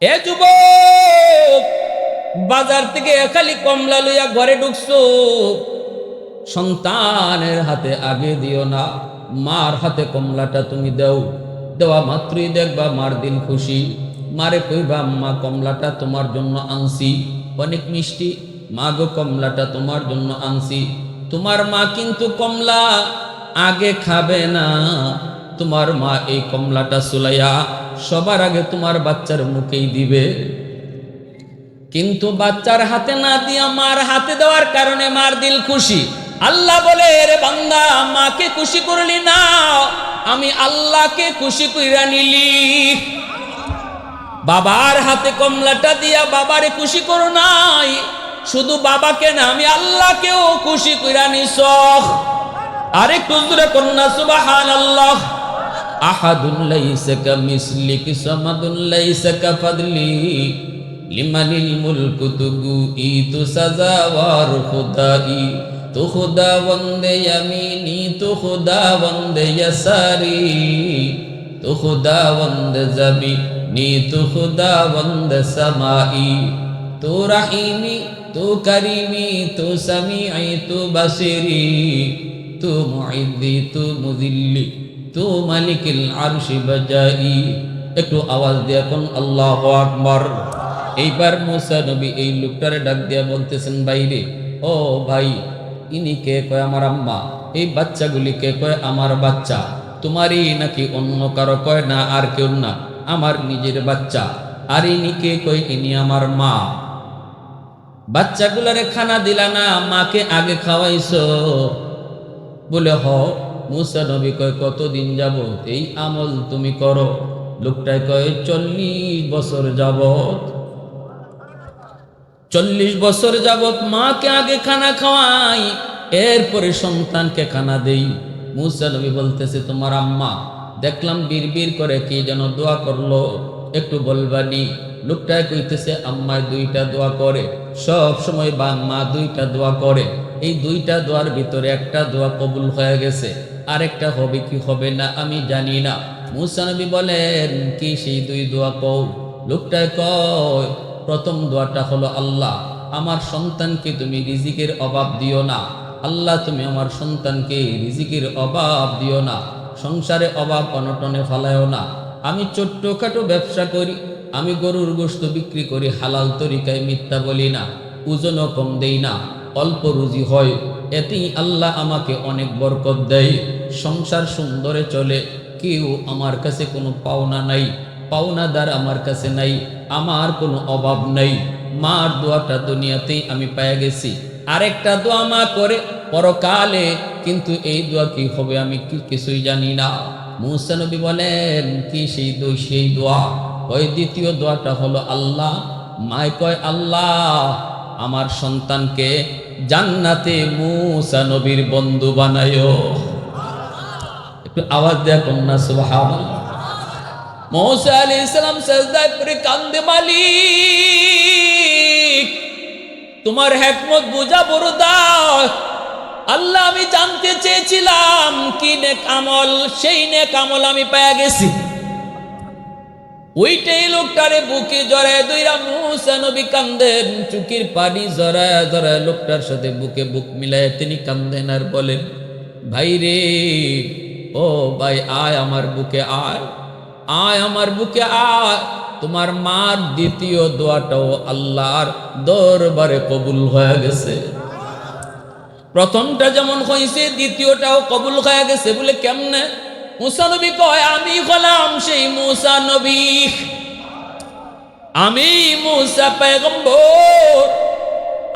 এ যুবক, বাজার থেকে খালি কমলা লইয়া ঘরে ঢুকছো, সন্তানের হাতে আগে দিও না, মার হাতে কমলাটা তুমি দাও। দেওয়া মাত্রই দেখবা মার দিল খুশি। মারে কইবা, আম্মা কমলাটা তোমার জন্য আনছি, অনেক মিষ্টি। মা গো, কমলাটা তোমার জন্য আনছি। তোমার মা কিন্তু কমলা আগে খাবে না। তোমার মা এই কমলাটা সুলাইয়া সবার আগে তোমার বাচ্চার মুখেই দিবে। কিন্তু বাচ্চার হাতে না দিয়া মার হাতে দেওয়ার কারণে মার দিল খুশি। আল্লাহ বলে, রে বান্দা, মাকে খুশি করলি না, আমি আল্লাহকে খুশি কইরা নিলি। বাবার হাতে কমলাটা দিয়া বাবারে খুশি করো নাই, শুধু বাবাকে না, আমি আল্লাহকেও খুশি কইরা নিছ। আরেকটু জোরে কন্যা সুবহানাল্লাহ। আহাদুন লাইসা কামিসলিকি সামাদুন লাইসা কাফাদলি লিমানিল মুলকু তুগু ইতু সাজাওয়ার খুদাই। তু খুদা বন্দে ইয়ামিনি, তু খুদা বন্দে ইয়াসারি, তু খুদা বন্দে জমিনি, তু খুদা বন্দে সামাই। তু রাহিমি, তু করিমি, তু সামিঈ, তু বাসিরি, তু মুইদ্দি, তু মুযিল্লি, তু মালিকিল আরশি বাজাই। একটু আওয়াজ দিয়ে কোন আল্লাহু আকবার। এইবার মুসা নবী এই লোকটারে ডাক দিয়া বলতেছেন, বাইরে ও ভাই, ইনি কে? কয় আমার আম্মা। এই বাচ্চাগুলি কে? কয় আমার বাচ্চা। তোমারই নাকি অন্য কারো? কয় না, আর কেউ না, আমার নিজের বাচ্চা। আর ইনি কে? কয় ইনি আমার মা। বাচ্চাগুলারে খানা দিলা না, মাকে আগে খাওয়াইছো? বলে হ। মুসা নবী কয়, কতদিন যাবত এই আমল তুমি করো? লোকটাই কয়, 40 বছর যাবত। 40 বছর যাবত মাকে আগে খানা খাওয়াই, এরপরে সন্তানকে খানা দেই। মুসা নবী বলতেছে, তোমার আম্মা দেখলাম বিড়বিড় করে কি যেন দোয়া করলো, একটু বলবানি? লোকটাই কইতেছে, আম্মায় 2টা দোয়া করে, সব সময় বা মা 2টা দোয়া করে। এই 2টা দোয়ার ভিতরে একটা দোয়া কবুল হয়ে গেছে, আরেকটা হবে কি হবে না আমি জানি না। মুসা নবী বলেন, কি সেই 2 দোয়া কও? লোকটাই কয়, প্রথম দোয়াটা হলো, আল্লাহ আমার সন্তানকে তুমি রিজিকের অভাব দিও না। আল্লাহ তুমি আমার সন্তানকে রিজিকের অভাব দিও না, সংসারে অভাব অনটনে ফালায়ও না। আমি ছোট্টখাটো ব্যবসা করি, আমি গরুর গোশত বিক্রি করি হালাল তরিকায়, মিথ্যা বলি না, ওজনও কম দেই না, অল্প রুজি হয়, এতেই আল্লাহ আমাকে অনেক বরকত দেয়। সংসার সুন্দরে চলে, কেউ আমার কাছে কোনো পাওনা নাই, পাওনাদার আমার কাছে নাই, আমার কোনো অভাব নাই। মার দোয়াটা দুনিয়াতেই আমি পেয়ে গেছি। আরেকটা দোয়া মা করে পরকালে, কিন্তু এই দোয়া কি হবে আমি কিছুই জানি না। মুসা নবী বলেন, কি সেই দোয়া? ওই দ্বিতীয় দোয়াটা হলো, আল্লাহ, মায় কয়, আল্লাহ আমার সন্তানকে জান্নাতে মুসা নবীর বন্ধু বানায়ো। একটু আওয়াজ দেয়া কন্যা সুবহানাল্লাহ। মুসা আলাইহিস সালাম সিজদায় পড়ে কান্দে, মালিক তোমার হিকমত বুঝা বড় দাও। আল্লাহ, আমি জানতে চেয়েছিলাম কি নেক আমল, সেই নেক আমল আমি পেয়ে গেছি। ওইটাই লোকটারে বুকে জড়ায় দইরা মুসা নবী কান্দেন, চুকির পানি জড়ায় জড়ায় লোকটার সাথে বুকে বুক মিলায় তিনি কান্দেন আর বলেন, ভাই রে, ও ভাই, আয় আমার বুকে আয়, আয় আমার বুকে আয়। তোমার মার দ্বিতীয় দোয়াটাও আল্লাহর দরবারে কবুল হয়ে গেছে। প্রথমটা যেমন হয়েছে, দ্বিতীয়টাও কবুল হয়ে গেছে। বলে কেমনে? মুসা নবী কয়, আমি হলাম সেই মুসা নবী, আমি মুসা পয়গম্বর।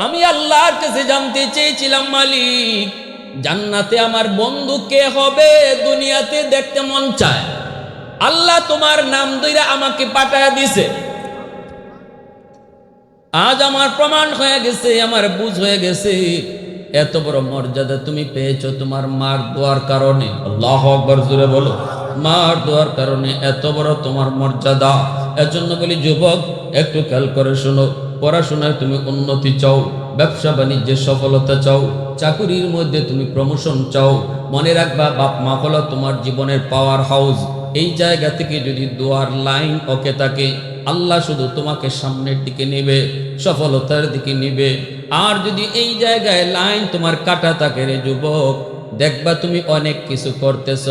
আমি আল্লাহর কাছে জানতে চেয়েছিলাম, মালিক জান্নাতে আমার বন্ধু কে হবে, দুনিয়াতে দেখতে মন চায়। আল্লাহ তোমার নাম ধইরা আমাকে পাঠায়া দিছে। আজ আমার প্রমাণ হয়ে গেছে, আমার বুঝ হয়ে গেছে, এত বড় মর্যাদা তুমি পেয়েছো তোমার মার দোয়ার কারণে। আল্লাহু আকবার, জোরে বলো। মার দোয়ার কারণে এত বড় তোমার মর্যাদা। এজন্য বলি, যুবক একটু খেয়াল করে শোনো, পড়াশোনায় তুমি উন্নতি চাও, ব্যবসা বাণিজ্যে সফলতা চাও, চাকুরির মধ্যে তুমি প্রমোশন চাও, মনে রাখবা বাপ মা হলো তোমার জীবনের পাওয়ার হাউস। এই জায়গা থেকে যদি দোয়ার লাইন ওকে থাকে, আল্লাহ শুধু তোমাকে সামনের দিকে নেবে, সফলতার দিকে নেবে। আর যদি এই জায়গায় লাইন তোমার কাটা থাকে রে যুবক, দেখবা তুমি অনেক কিছু করতেছ,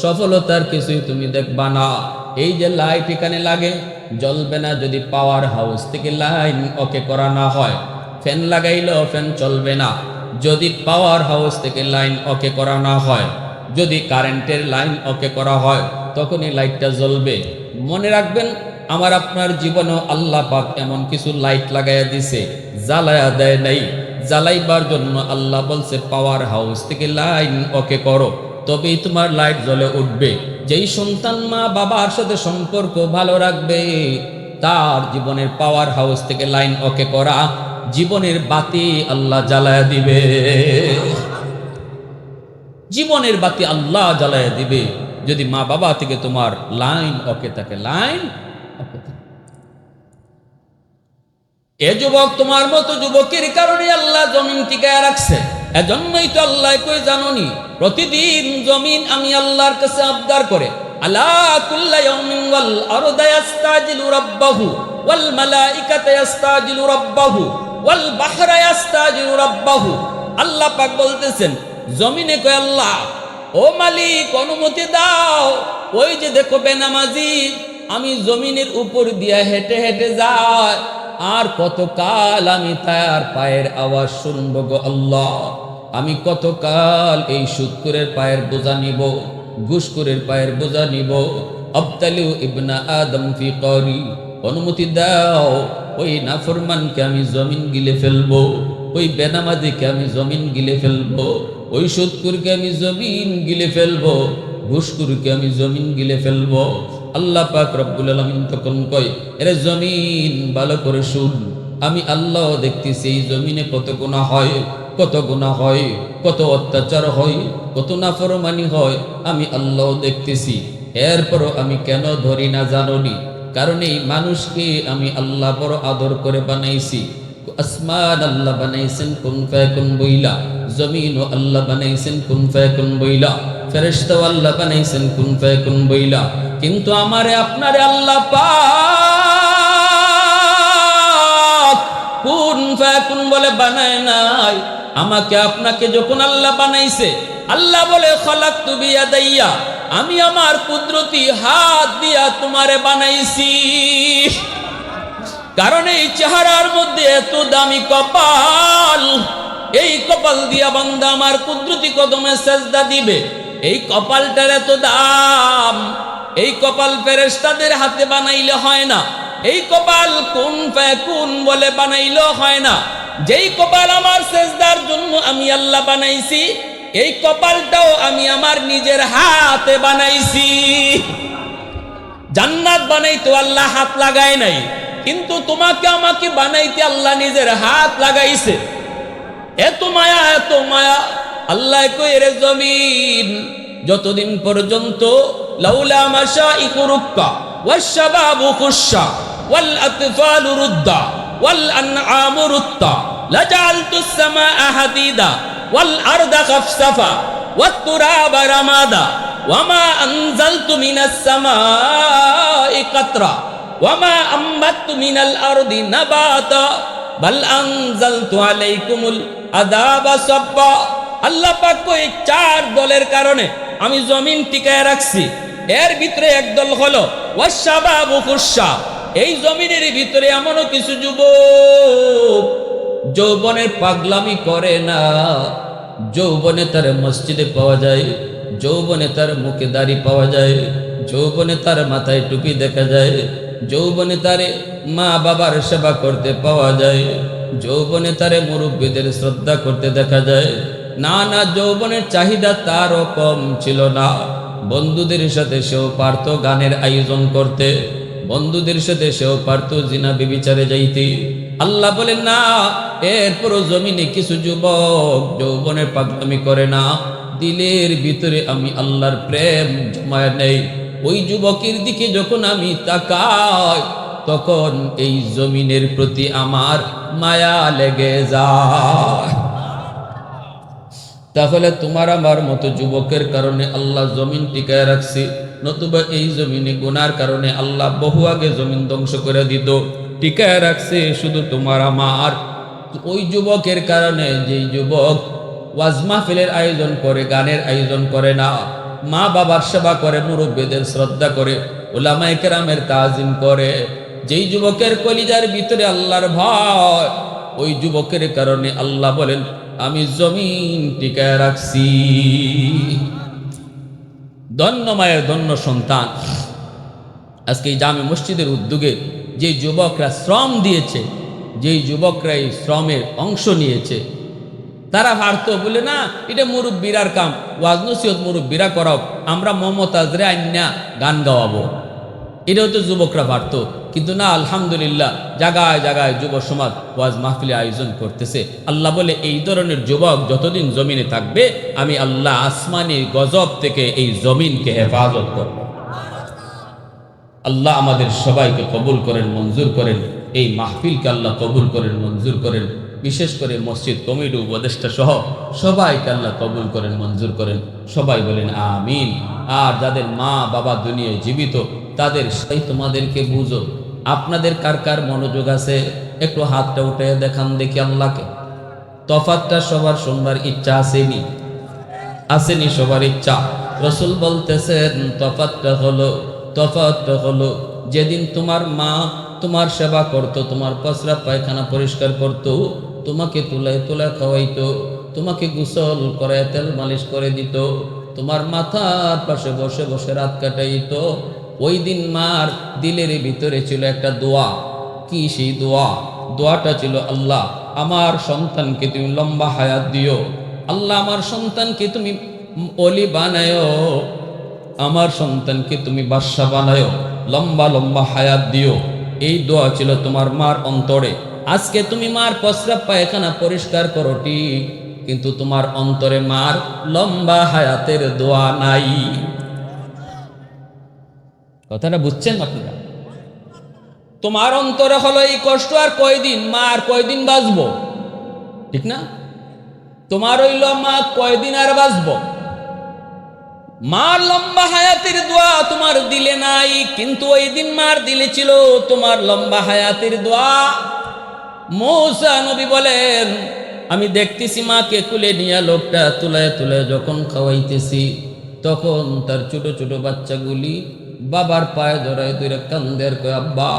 সফলতার কিছুই তুমি দেখবা না। এই যে লাইট এখানে লাগে, জ্বলবে না যদি পাওয়ার হাউস থেকে লাইন ওকে করা না হয়। ফ্যান লাগাইলেও ফ্যান চলবে না যদি পাওয়ার হাউস থেকে লাইন ওকে করা না হয়। যদি কারেন্টের লাইন ওকে করা হয় তখনই লাইটটা জ্বলবে। মনে রাখবেন, আমার আপনার জীবনেও আল্লাহ পাক এমন কিছু লাইট লাগাইয়া দিছে, জ্বালায়া দেয় নাই। জ্বালাইবার জন্য আল্লাহ বলছে পাওয়ার হাউস থেকে লাইন ওকে করো, তবেই তোমার লাইট জ্বলে উঠবে। যেই সন্তান মা বাবার সাথে সম্পর্ক ভালো রাখবে, তার জীবনের পাওয়ার হাউস থেকে লাইন ওকে করা, জীবনের বাতি আল্লাহ জ্বালায়া দিবে। জীবনের বাতি আল্লাহ জ্বালায়া দিবে যদি মা বাবা থেকে তোমার লাইন ওকে থাকে, লাইন ওকে থাকে। এ যুবক, তোমার মতো যুবকের কারণে আল্লাহ জমিন টিকায় রাখছে। এজন্যই তো আল্লাহ কই জানোনি, প্রতিদিন জমিন আমি আল্লাহর কাছে আবদার করে, আলা কুল্লা ইয়াউমিন ওয়াল আরদু ইস্তাজিলু রাব্বাহু ওয়াল মালাইকাতু ইস্তাজিলু রাব্বাহু ওয়াল বাহরা ইস্তাজিলু রাব্বাহু। আল্লাহ পাক বলতেছেন জমিনে কয় আল্লাহ, ও মালিক অনুমতি দাও, ওই যে দেখো বেনামাজি আমি জমিনের উপর দিয়া হেঁটে হেঁটে যায়, আর কতকাল আমি তার পায়ের আওয়াজ শুনবো গো আল্লাহ। আমি কতকাল এই সুদকুরের পায়ের বোঝা নিব, ঘুষখোরের পায়ের বোঝা নিব। আবতালিউ ইবনা আদম ফি করি, অনুমতি দাও ওই নাফরমানকে আমি জমিন গিলে ফেলবো, ওই বেনামাজিকে আমি জমিন গিলে ফেলবো, ওই সুদকুরকে আমি জমিন গিলে ফেলবো, ঘুষখোরকে আমি জমিন গিলে ফেলবো। আল্লাহ পাক রব্বুল আলামিন তখন কয়, এরে জমিন ভালো করে শুন, আমি আল্লাহ দেখতেছি এই জমিনে কত গুনাহ হয়, কত গুনাহ হয়, কত অত্যাচার হয়, কত নাফরমানি হয়, আমি আল্লাহ দেখতেছি। এরপরও আমি কেন ধরি না জানোনি? কারণ এই মানুষকে আমি আল্লাহ বড় আদর করে বানাইছি। আসমান আল্লাহ বানাইছেন কুন ফায়াকুন বইলা, জমিনও আল্লাহ বানাইছেন কুন ফায়াকুন বইলা, ফেরেশতাও আল্লাহ বানাইছেন কুন ফায়াকুন বইলা। কিন্তু আমারে আপনারে আল্লাহ পাক কুন ফায়াকুন বলে বানায় নাই। আমাকে আপনাকে যখন আল্লাহ বানাইছে, আল্লাহ বলে খলাকতু বিয়াদাইয়া, আমি আমার কুদরতি হাত দিয়া তোমারে বানাইছি। কারণ এই চেহারার মধ্যে এত দামি কপাল, এই কপাল দিয়া বান্দা আমার কুদরতি কদমে সেজদা দিবে। এই কপালটার এত দাম, এই কপাল ফেরেশতাদের হাতে বানাইলে হয় না, এই কপাল কুন ফায়াকুন বলে বানাইলেও হয় না। যেই কপাল আমার সেজদার জন্য আমি আল্লাহ বানাইছি, এই কপালটাও আমি আমার নিজের হাতে বানাইছি। জান্নাত বানাইতে আল্লাহ হাত লাগায় নাই, কিন্তু তোমাকে আমাকে বানাইতে আল্লাহ নিজের হাত লাগাইছে। এত মায়া, এত মায়া। আল্লাহ কই, রে জমিন, যতদিন পর্যন্ত লাউলা মাশাইকু রুক্কা ওয়াশ শাবাবু খুশা ওয়াল আতফালু রুদ্দা ওয়াল আনআমু রুত্তা লাজালতুস সামাআ হাদিদা ওয়াল আরদা খাফসাফা ওয়াত তুরাবা রামাদা ওয়ামা আনজালতু মিনাস সামাই কাতরা ওয়ামা আম্বাতু মিনাল আরদি নাবাতা বাল আনজালতু আলাইকুমুল আযাবা সাব্বা। আল্লাহ পাক কই, চার দলের কারণে আমি জমিন টিকায় রাখছি। এর ভিতরে এক দল হলো ওয়াশাবাবু খুশা। এই জমিনের ভিতরে এমনও কিছু যুবক যৌবনের পাগলামি করে না। যৌবনে তার মসজিদে পাওয়া যায়, যৌবনে তার মুখে দাড়ি পাওয়া যায়, যৌবনে তার মাথায় টুপি দেখা যায়, যৌবনে তারে মা বাবার সেবা করতে পাওয়া যায়, যৌবনে তারে মুরব্বীদের শ্রদ্ধা করতে দেখা যায়। না না, যৌবনের চাহিদা তারও কম ছিল না। বন্ধুদের সাথে সেও পারত গানের আয়োজন করতে, বন্ধুদের সাথে সেও পারত জিনা বিবিচারে যাইতে। আল্লাহ বলেন না, এরপরও জমিনে কিছু যুবক যৌবনের পাগলামি করে না, দিলের ভিতরে আমি আল্লাহর প্রেম জমায় নেই। ওই যুবকের দিকে যখন আমি তাকাই, তখন এই জমিনের প্রতি আমার মায়া লেগে যায়। তাহলে তোমার আমার মতো যুবকের কারণে আল্লাহ জমিন টিকায় রাখছে, নতুবা এই জমিনে গুনার কারণে আল্লাহ বহু আগে জমিন ধ্বংস করে দিত। টিকায় রাখছে শুধু তোমার আমার ওই যুবকের কারণে, যেই যুবক ওয়াজ মাহফিলের আয়োজন করে, গানের আয়োজন করে না, মা বাবার সেবা করে, মুরব্বীদের শ্রদ্ধা করে, উলামায়ে কেরামের তাজিম করে, যেই যুবকের কলিজার ভিতরে আল্লাহর ভয়, ওই যুবকের কারণে আল্লাহ বলেন আমি জমিন টিকায় রাখছি। ধন্য মায়ের ধন্য সন্তান। আজকে এই জামে মসজিদের উদ্যোগে যে যুবকরা শ্রম দিয়েছে, যেই যুবকরা এই শ্রমের অংশ নিয়েছে, তারা ভারত বলে না এটা মুরব্বীরার কাম, ওয়াজ নসিহত মুরব্বীরা করাও, আমরা মমতাজরে আইনা গান গাওয়াবো, এটাও তো যুবকরা পারত। কিন্তু না, আলহামদুলিল্লাহ জায়গায় জায়গায় যুব সমাজ ওয়াজ মাহফিলে আয়োজন করতেছে। আল্লাহ বলে এই ধরনের যুবক যতদিন জমিনে থাকবে আমি আল্লাহ আসমানি গজব থেকে এই জমিনকে হেফাজত করব। আল্লাহ আমাদের সবাইকে কবুল করেন, মঞ্জুর করেন, এই মাহফিলকে আল্লাহ কবুল করেন, মঞ্জুর করেন, বিশেষ করে মসজিদ কমিটি উপদেষ্টা সহ সবাইকে আল্লাহ কবুল করেন, মঞ্জুর করেন। সবাই বলেন আমিন। আর যাদের মা বাবা দুনিয়ায় জীবিত তাদের সেই তোমাদেরকে বুঝো, আপনাদের কার কার মনোযোগ আছে একটু হাতটা উঠে দেখান দেখি আল্লাহকে। তফাতটা সবার শুনবার ইচ্ছা আসেনি? আসেনি সবার ইচ্ছা? রসুল বলতেছেন তফাতটা হলো যেদিন তোমার মা তোমার সেবা করত, তোমার প্রস্রাব পায়খানা পরিষ্কার করত, তোমাকে তুলায় তুলা খাওয়াইতো, তোমাকে গোসল করে তেল মালিশ করে দিত, তোমার মাথার পাশে বসে বসে রাত কাটাইতো, ওই দিন মার দিলের ভিতরে ছিল একটা দোয়া। কি সেই দোয়া? দোয়াটা ছিল আল্লাহ আমার সন্তানকে তুমি লম্বা হায়াত দিও, আল্লাহ আমার সন্তানকে তুমি অলি বানায়ো, আমার সন্তানকে তুমি বাদশা বানায়ো, লম্বা লম্বা হায়াত দিও। এই দোয়া ছিল তোমার মার অন্তরে। আজকে তুমি মার প্রস্রাব পায়খানা পরিষ্কার করো ঠিক, কিন্তু তোমার অন্তরে মার লম্বা হায়াতের দোয়া নাই। কথাটা বুঝছেন আপনারা? তোমার অন্তরে হলো এই কষ্ট, আর কয়দিন মা, আর কয়দিন বাঁচবো, ঠিক না? তোমার হইল মা কয়দিন আর বাঁচবো, মার লম্বা হায়াতের দোয়া তোমার দিলে নাই, কিন্তু ওই দিন মার দিলে ছিল তোমার লম্বা হায়াতের দোয়া। মূসা নবী বলেন আমি দেখতেছি মাকে কুলে নিয়ে লোকটা তুলায় তুলে যখন খাওয়াইতেছি, তখন তার ছোট ছোট বাচ্চাগুলি বাবার পায়ে জড়ায় ধরে কান্দের কয় আব্বা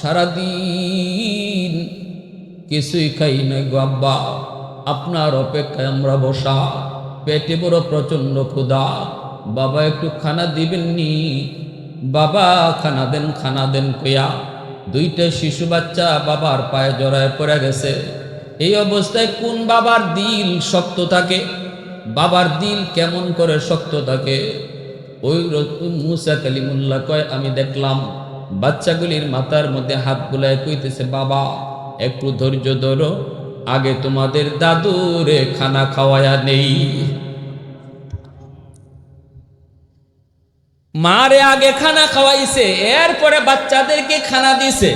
সারাদিন কিছুই খাই নাই গো আব্বা, আপনার অপেক্ষায় আমরা বসা, পেটে বড় প্রচন্ড ক্ষুধা, বাবা একটু খানা দিবেননি, বাবা খানা দেন কইয়া দুইটা শিশু বাচ্চা বাবার পায়ে জড়ায় পড়ে গেছে। এই অবস্থায় কোন বাবার দিল শক্ত থাকে? বাবার দিল কেমন করে শক্ত থাকে? ওই মূসা কালিমুল্লাহ কয় আমি দেখলাম বাচ্চাগুলির মাথার মধ্যে হাত বুলায় কইতেছে বাবা একটু ধৈর্য ধরো, আগে তোমাদের দাদুরে খানা খাওয়ায়া নেই। মারে আগে খানা খাওয়াইছে, এরপরে বাচ্চাদেরকে খানা দিছে।